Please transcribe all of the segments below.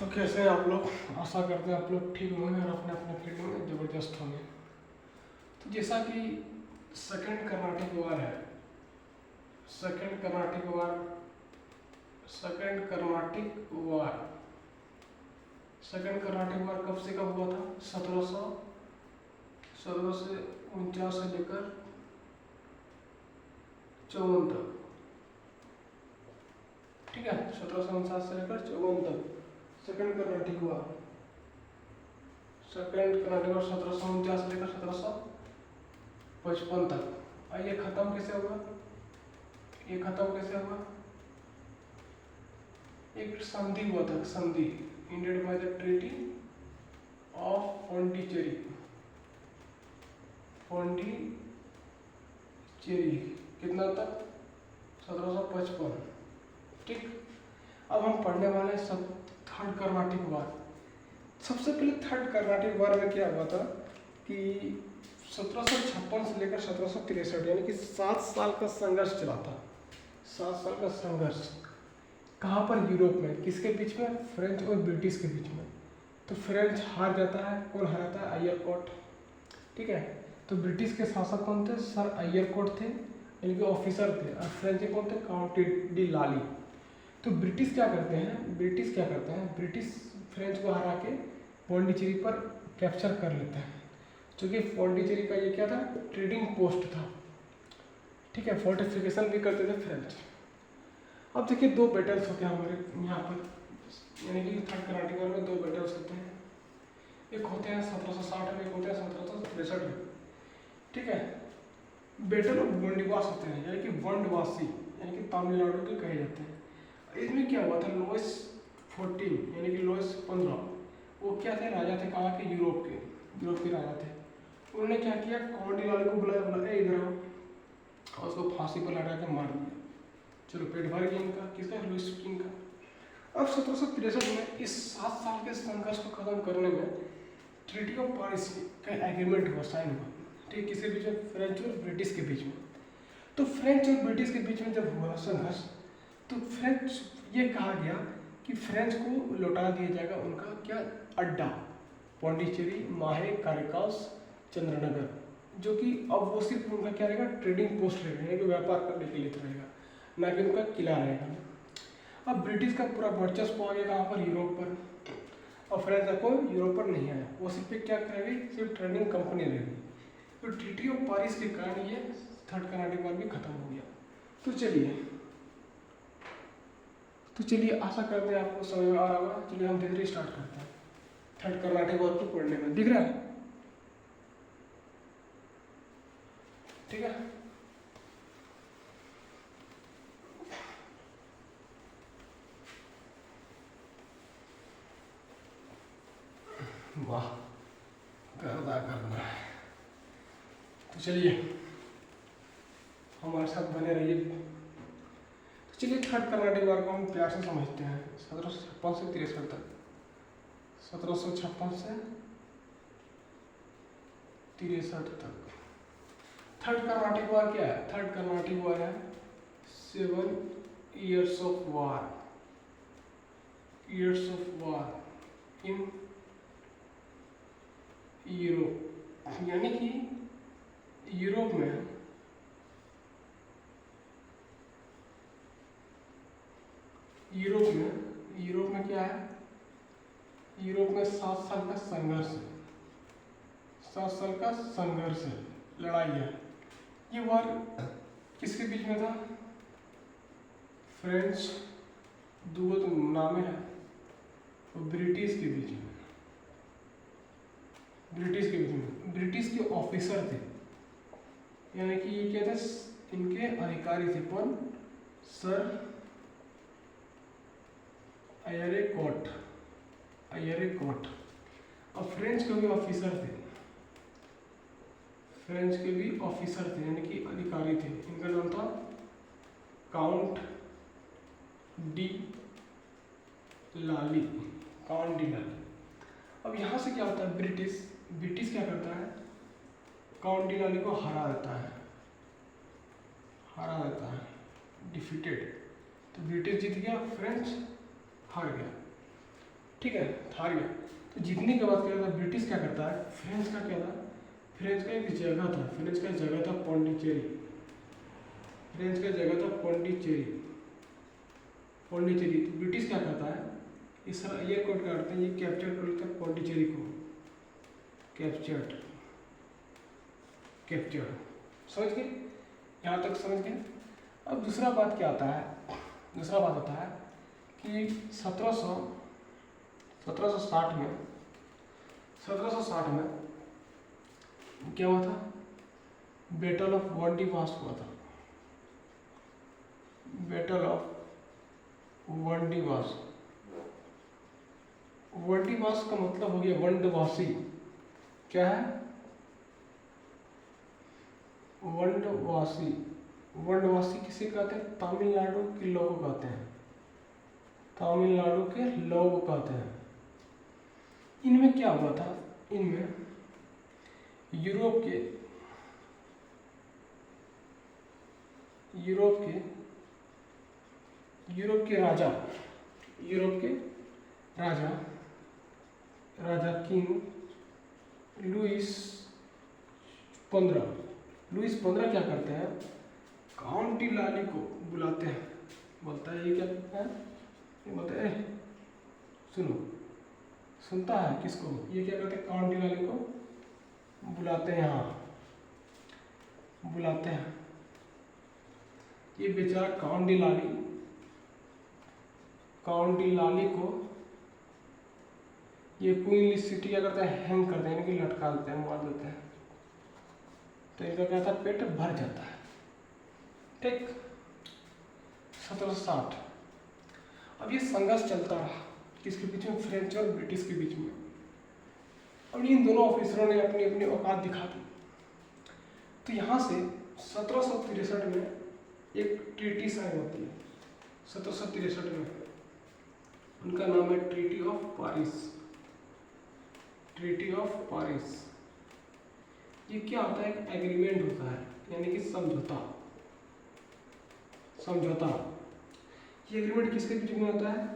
तो कैसे हैं आप लोग। आशा करते हैं आप लोग ठीक होंगे और अपने अपने फील्ड में ज़बरदस्त होंगे। तो जैसा कि सेकंड कर्नाटिक वार है, सेकंड कर्नाटिक वार सेकंड कर्नाटिक वार सेकंड कर्नाटिक वार कब से कब हुआ था? 1749 से लेकर 54 तक। ठीक है, 1749 से लेकर 54 तक सेकंड कर्नाटिक वार। सेकंड कर्नाटिक वार 1749 से लेकर 1755 तक। ये खत्म कैसे हुआ? ये खत्म कैसे हुआ? एक संधि हुआ था, संधि ended by the treaty of Pondicherry. Pondicherry कितना तक? 1755। ठीक, अब हम पढ़ने वाले सब थर्ड कर्नाटिक वार। सबसे पहले थर्ड कर्नाटिक वार में क्या हुआ था कि 1756 से लेकर 1763 यानी कि 7 साल का संघर्ष चला था। 7 साल का संघर्ष कहाँ पर? यूरोप में। किसके बीच में? फ्रेंच और ब्रिटिश के बीच में। तो फ्रेंच हार जाता है। कौन हराता है? आयरकोट। ठीक है, तो ब्रिटिश के शासक कौन थे? सर आयरकोट थे, यानी कि ऑफिसर थे। और फ्रेंच के कौन थे? काउंट डी लाली। तो ब्रिटिश क्या करते हैं? ब्रिटिश फ्रेंच को हरा के पौंडीचेरी पर कैप्चर कर लेते हैं, क्योंकि पौंडीचेरी का ये क्या था? ट्रेडिंग पोस्ट था। ठीक है, फोर्टिफिकेशन भी करते थे फ्रेंच। अब देखिए, दो बैटल्स होते हैं हमारे यहाँ पर, यानी कि थर्ड कर्नाटिक वार में दो बैटल्स होते हैं। एक होते हैं 1760 में, एक होते हैं 1763 में। ठीक है, बैटल ऑफ वंडीवास होते हैं, यानी कि वंडवासी, यानी कि तमिलनाडु के कहे जाते हैं। इसमें क्या हुआ था? लुइस 14 यानी कि लुइस 15, वो क्या थे? राजा थे। कहाँ के? यूरोप के राजा थे। उन्होंने क्या किया? काउंट डी लाली को बुलाया, इधर आओ, और उसको फांसी पर लगा के मार दिया। चलो, पेट भर गया इनका। किसका? लुइस 15 का। अब 1763 में इस 7 साल के संघर्ष को खत्म करने में ट्रीटी ऑफ पेरिस का एग्रीमेंट हुआ, साइन हुआ। ठीक, किसके बीच में? फ्रेंच और ब्रिटिश के बीच में। तो फ्रेंच और ब्रिटिश के बीच में जब हुआ संघर्ष, तो फ्रेंच ये कहा गया कि फ्रेंच को लौटा दिया जाएगा उनका क्या? अड्डा, पौंडीचेरी, माहे, कारिकास, चंद्रनगर, जो कि अब वो सिर्फ उनका क्या रहेगा? ट्रेडिंग पोस्ट रहेगा, यानी कि व्यापार करने के लिए रहेगा, ना कि उनका किला रहेगा। अब ब्रिटिश का पूरा वर्चस्व आ गया कहाँ पर? यूरोप पर। और फ्रेंच को यूरोप पर नहीं आया, वो सिर्फ क्या करेगी? सिर्फ ट्रेडिंग कंपनी रहेगी। तो ट्रीटी ऑफ पेरिस के कारण ये थर्ड कर्नाटिक वार भी खत्म हो गया। तो चलिए आशा करते हैं आपको समझ में आ रहा होगा। चलिए हम धीरे धीरे स्टार्ट करते हैं थर्ड कर्नाटिक वार को पढ़ने में। दिख रहा है? ठीक है, वाह, गर्दा करना है। तो चलिए हमारे साथ बने रहिए। तो चलिए थर्ड कर्नाटिक वार को हम प्यार से समझते हैं। 1756 से 63 तक। 1756 से 63 तक थर्ड कर्नाटिक वार क्या है? थर्ड कर्नाटिक वार है 7 years of war, in Europe, यानी कि यूरोप में क्या है? यूरोप में 7 साल का संघर्ष है। 7 साल का संघर्ष है, लड़ाई है। ये वार किसके बीच में था? फ्रेंच, दो तो नामे है, और ब्रिटिश के बीच में। ब्रिटिश के ऑफिसर थे, यानी कि ये क्या थे? इनके अधिकारी थे। कौन? सर आयरकोट। और फ्रेंच के भी ऑफिसर थे, यानी कि अधिकारी थे। इनका नाम था काउंट डी लाली। अब यहाँ से क्या होता है? ब्रिटिश क्या करता है? काउंट डी लाली को हरा देता है, डिफीटेड। तो ब्रिटिश जीत गया, फ्रेंच हार गया। ठीक है, हार गया। तो जीतने के बाद क्या होता है, ब्रिटिश क्या करता है, फ्रेंच का क्या था, फ्रेंच का एक जगह था, फ्रेंच का जगह था पौंडीचेरी, फ्रेंच का जगह था पौंडीचेरी, पौंडीचेरी। तो ब्रिटिश क्या करता है, इस एयरपोर्ट करते हैं, ये कैप्चर कर लेते हैं पौंडीचेरी को, कैप्चर्ड, कैप्चर्ड, समझ गए, यहाँ तक समझ गए। अब दूसरा बात क्या आता है, दूसरा बात होता है कि 1760 में, 1760 में क्या हुआ था, बैटल ऑफ वांडीवास हुआ था, बैटल ऑफ वांडीवास। वांडीवास का मतलब हो गया वंडवासी, क्या है, वंडवासी, वंडवासी किसे कहते हैं, तमिलनाडु के लोग कहते हैं, तमिलनाडु के लोग कहते हैं। इनमें क्या हुआ था, इनमें यूरोप के राजा, यूरोप के राजा, राजा किंग लुइस 15, लुइस 15 क्या करते हैं, काउंट डी लाली को बुलाते हैं, बोलता है ये क्या करता है, ये बोलते हैं सुनो, सुनता है किसको, ये क्या करते हैं, काउंट डी लाली को बुलाते हैं, यहाँ बुलाते हैं। ये बेचारा काउंट डी लाली, काउंट डी लाली को ये क्वीन सिटी क्या करते हैं, हैंग करते हैं, इनकी लटका देते हैं, मार देते हैं, तो इनका क्या था, पेट भर जाता है, ठीक। 1760 अब ये संघर्ष चलता रहा, किसके बीच में, फ्रेंच और ब्रिटिश के बीच में। अब इन दोनों ऑफिसरों ने अपनी अपनी औकात दिखा दी। तो यहाँ से 1763 में एक ट्रीटी साइन होती है, 1763 में, उनका नाम है treaty of Paris, treaty of Paris. ये क्या होता है, एक एग्रीमेंट होता है, यानी कि समझौता, समझौता। ये एग्रीमेंट किसके बीच में होता है,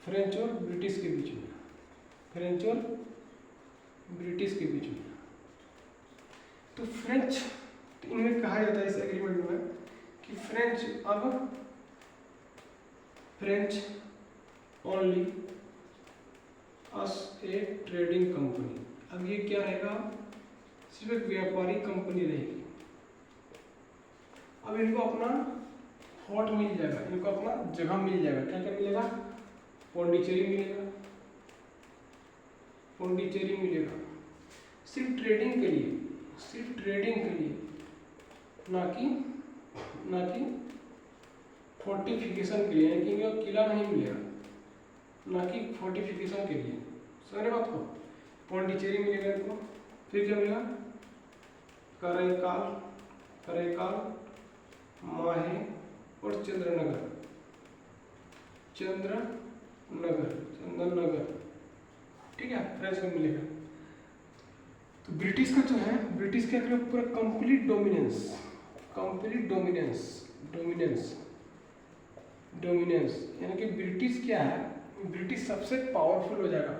फ्रेंच और ब्रिटिश के बीच में, फ्रेंच और ब्रिटिश के बीच में। तो फ्रेंच, तो इनमें कहा जाता है इस एग्रीमेंट में कि फ्रेंच, अब फ्रेंच ओनली अस ए ट्रेडिंग कंपनी, अब ये क्या रहेगा, सिर्फ एक व्यापारी कंपनी रहेगी। अब इनको अपना फोर्ट मिल जाएगा, इनको अपना जगह मिल जाएगा, क्या क्या मिलेगा, पौंडीचेरी मिलेगा, पौंडीचेरी मिलेगा, सिर्फ ट्रेडिंग के लिए, सिर्फ ट्रेडिंग के लिए, ना कि फोर्टिफिकेशन के लिए, यानी कि इनको किला नहीं मिलेगा, ना कि फोर्टिफिकेशन के लिए, समझ बात को। पौंडीचेरी मिलेगा इनको, फिर क्या मिलेगा, करैकाल, करैकाल, माहे और चंद्रनगर, चंद्रनगर, चंदननगर, ठीक है, फ्रेंच में मिलेगा। तो ब्रिटिश का जो है, ब्रिटिश क्या करेगा, पूरा complete dominance, complete dominance, dominance, dominance, यानी कि ब्रिटिश क्या है, ब्रिटिश सबसे पावरफुल हो जाएगा,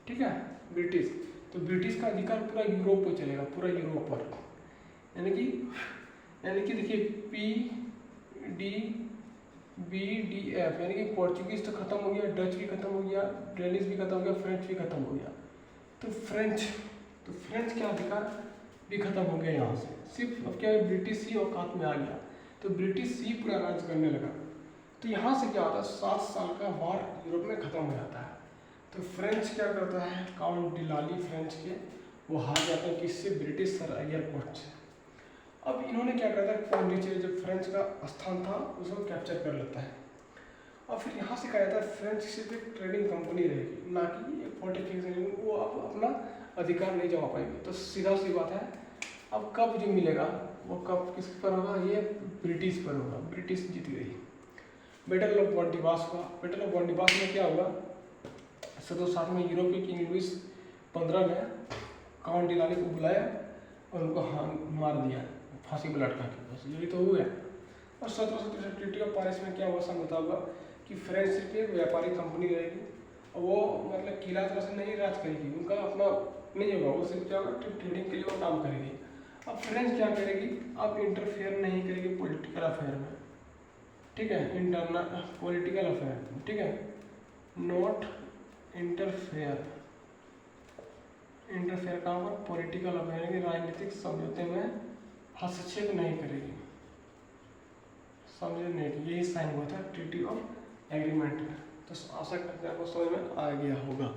ठीक है, ब्रिटिश। तो ब्रिटिश का अधिकार पूरा यूरोप पर चलेगा, पूरा यूरोप पर, यानी कि देखिए PDBDF, यानी कि पोर्चुगीज तो खत्म हो गया, डच भी खत्म हो गया, डेनिश भी खत्म हो गया, फ्रेंच भी खत्म हो गया। तो फ्रेंच का अधिकार भी खत्म हो गया यहाँ से, सिर्फ अब क्या है, ब्रिटिश ही औकात में आ गया, तो ब्रिटिश ही पूरा राज करने लगा। तो यहाँ से क्या होता है, 7 साल का वार यूरोप में खत्म हो जाता है। तो फ्रेंच क्या करता है, काउंट डी लाली फ्रेंच के, वो हार जाते हैं किससे, ब्रिटिश सर एयरपोर्ट से। अब इन्होंने क्या करता है, पौंडीचेरी जो फ्रेंच का स्थान था उसको कैप्चर कर लेता है, और फिर यहाँ से क्या जाता है, फ्रेंच सिर्फ एक ट्रेडिंग कंपनी रहेगी, ना कि एक फोर्टिफिकेशन, वो अब अपना अधिकार नहीं जमा पाएगी। तो सीधा सी बात है, अब कब जो मिलेगा वो कब किस पर होगा, ये ब्रिटिश पर होगा, ब्रिटिश जीत गई। बैटल ऑफ वांडीवास हुआ, बैटल ऑफ वांडीवास में क्या हुआ, 1760 में यूरोप के किंग लुइस 15 ने काउंट डी लाली को बुलाया और उनको मार दिया, फांसी पर लटका के, बस यही तो हुआ। और 1763 ट्रीटी ऑफ पेरिस में क्या हुआ, समझौता हुआ कि फ्रेंच सिर्फ एक व्यापारिक कंपनी रहेगी और वो मतलब किला तरह से नहीं राज करेगी, उनका अपना नहीं होगा, वो सिर्फ क्या होगा ट्रेडिंग के लिए वो काम करेगी। अब फ्रेंच क्या करेगी, अब इंटरफेयर नहीं करेगी पॉलिटिकल अफेयर में, ठीक है, इंटरनल पॉलिटिकल अफेयर, ठीक है, नॉट इंटरफेयर, इंटरफेयर कहाँ पर, पॉलिटिकल अफेयर की राजनीतिक समझौते में हस्तक्षेप नहीं करेगी, समझे नहीं, यही साइन हुआ था ट्रीटी ऑफ एग्रीमेंट में। तो आशा करते हैं आपको समझ में आ गया होगा।